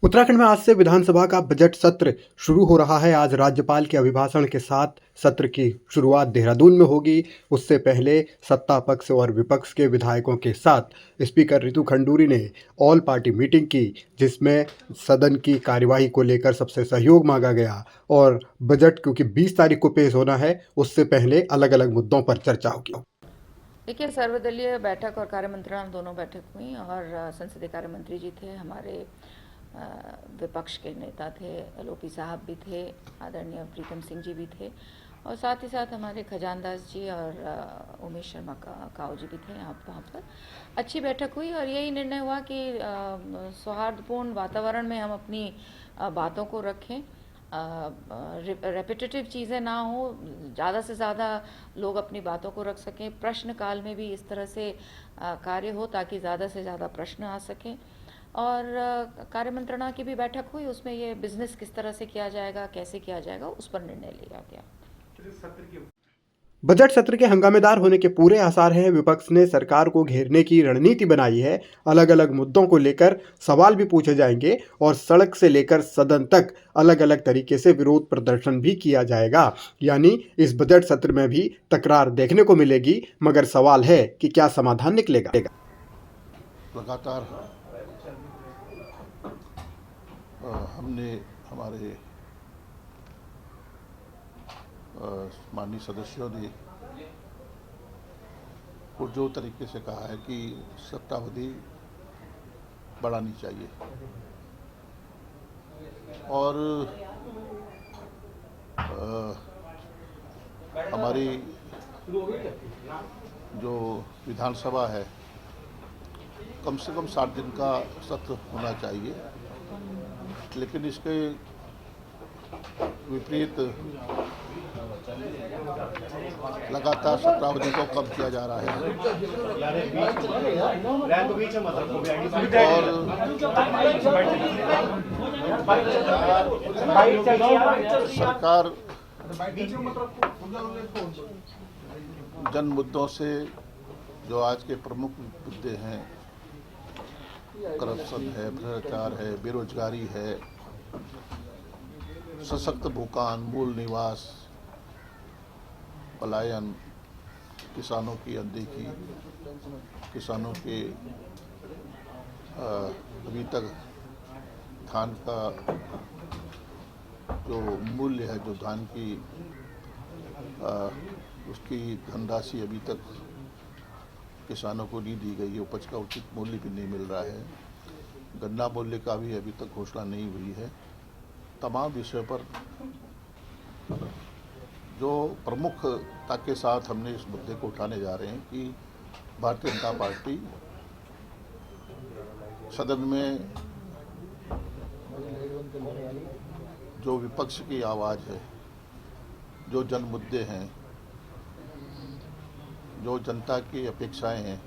उत्तराखंड में आज से विधानसभा का बजट सत्र शुरू हो रहा है। आज राज्यपाल के अभिभाषण के साथ सत्र की शुरुआत देहरादून में होगी। उससे पहले सत्ता पक्ष और विपक्ष के विधायकों के साथ स्पीकर रितु खंडूरी ने ऑल पार्टी मीटिंग की, जिसमें सदन की कार्यवाही को लेकर सबसे सहयोग मांगा गया और बजट क्योंकि 20 तारीख को पेश होना है, उससे पहले अलग अलग मुद्दों पर चर्चा होगी। देखिए, सर्वदलीय बैठक और कार्य मंत्रणा दोनों बैठक हुई और संसदीय कार्य मंत्री जी थे, हमारे विपक्ष के नेता थे, एलओपी साहब भी थे, आदरणीय प्रीतम सिंह जी भी थे और साथ ही साथ हमारे खजानदास जी और उमेश शर्मा काऊ जी भी थे। वहाँ पर अच्छी बैठक हुई और यही निर्णय हुआ कि सौहार्दपूर्ण वातावरण में हम अपनी बातों को रखें, रेपिटेटिव चीज़ें ना हो, ज़्यादा से ज़्यादा लोग अपनी बातों को रख सकें। प्रश्न काल में भी इस तरह से कार्य हो ताकि ज़्यादा से ज़्यादा प्रश्न आ सकें। और कार्य मंत्रणा की भी बैठक हुई, उसमें ये बिजनेस किस तरह से किया जाएगा, कैसे किया जाएगा, उस पर निर्णय लिया गया। बजट सत्र के हंगामेदार होने के पूरे आसार हैं। विपक्ष ने सरकार को घेरने की रणनीति बनाई है। अलग अलग मुद्दों को लेकर सवाल भी पूछे जाएंगे और सड़क से लेकर सदन तक अलग अलग तरीके से विरोध प्रदर्शन भी किया जाएगा। यानी इस बजट सत्र में भी तकरार देखने को मिलेगी, मगर सवाल है कि क्या समाधान निकलेगा। लगातार हमने हमारे माननीय सदस्यों ने पुरजोर तरीके से कहा है कि सत्तावधि बढ़ानी चाहिए और हमारी जो विधानसभा है कम से कम 60 दिन का सत्र होना चाहिए, लेकिन इसके विपरीत लगातार सत्रावधि को कम किया जा रहा है और सरकार जन मुद्दों से, जो आज के प्रमुख मुद्दे हैं, करप्शन है, भ्रष्टाचार है, बेरोजगारी है, सशक्त भूखान, मूल निवास, पलायन, किसानों की अनदेखी, किसानों के अभी तक धान का जो मूल्य है, जो धान की उसकी धनराशि अभी तक किसानों को नहीं दी गई है, उपज का उचित मूल्य भी नहीं मिल रहा है, गन्ना मूल्य का भी अभी तक घोषणा नहीं हुई है। तमाम विषयों पर जो प्रमुखता के साथ हमने इस मुद्दे को उठाने जा रहे हैं कि भारतीय जनता पार्टी सदन में जो विपक्ष की आवाज़ है, जो जन मुद्दे हैं, जो जनता की अपेक्षाएं हैं,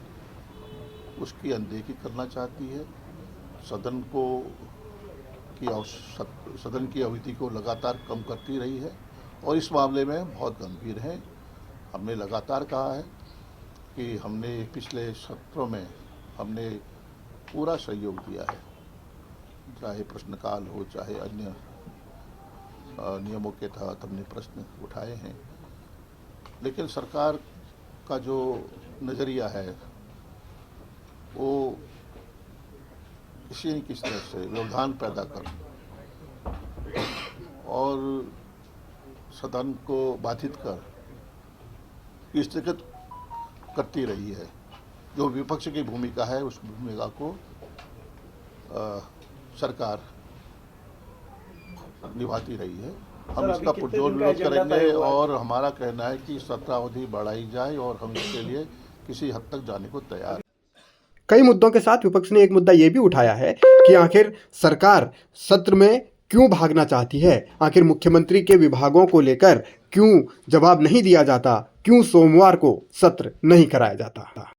उसकी अनदेखी करना चाहती है। सदन की अवधि को लगातार कम करती रही है और इस मामले में बहुत गंभीर है। हमने लगातार कहा है कि हमने पिछले सत्रों में हमने पूरा सहयोग दिया है, चाहे प्रश्नकाल हो, चाहे अन्य नियमों के तहत हमने प्रश्न उठाए हैं, लेकिन सरकार का जो नज़रिया है वो किसी न किसी तरह से व्यवधान पैदा कर और सदन को बाधित कर स्थगित करती रही है। जो विपक्ष की भूमिका है, उस भूमिका को सरकार निभाती रही है। हम इसका पुरजोर विरोध करेंगे और हमारा कहना है कि सत्रावधि बढ़ाई जाए और हम इसके लिए किसी हद तक जाने को तैयार हैं। कई मुद्दों के साथ विपक्ष ने एक मुद्दा ये भी उठाया है कि आखिर सरकार सत्र में क्यों भागना चाहती है, आखिर मुख्यमंत्री के विभागों को लेकर क्यों जवाब नहीं दिया जाता, क्यों सोमवार को सत्र नहीं कराया जाता।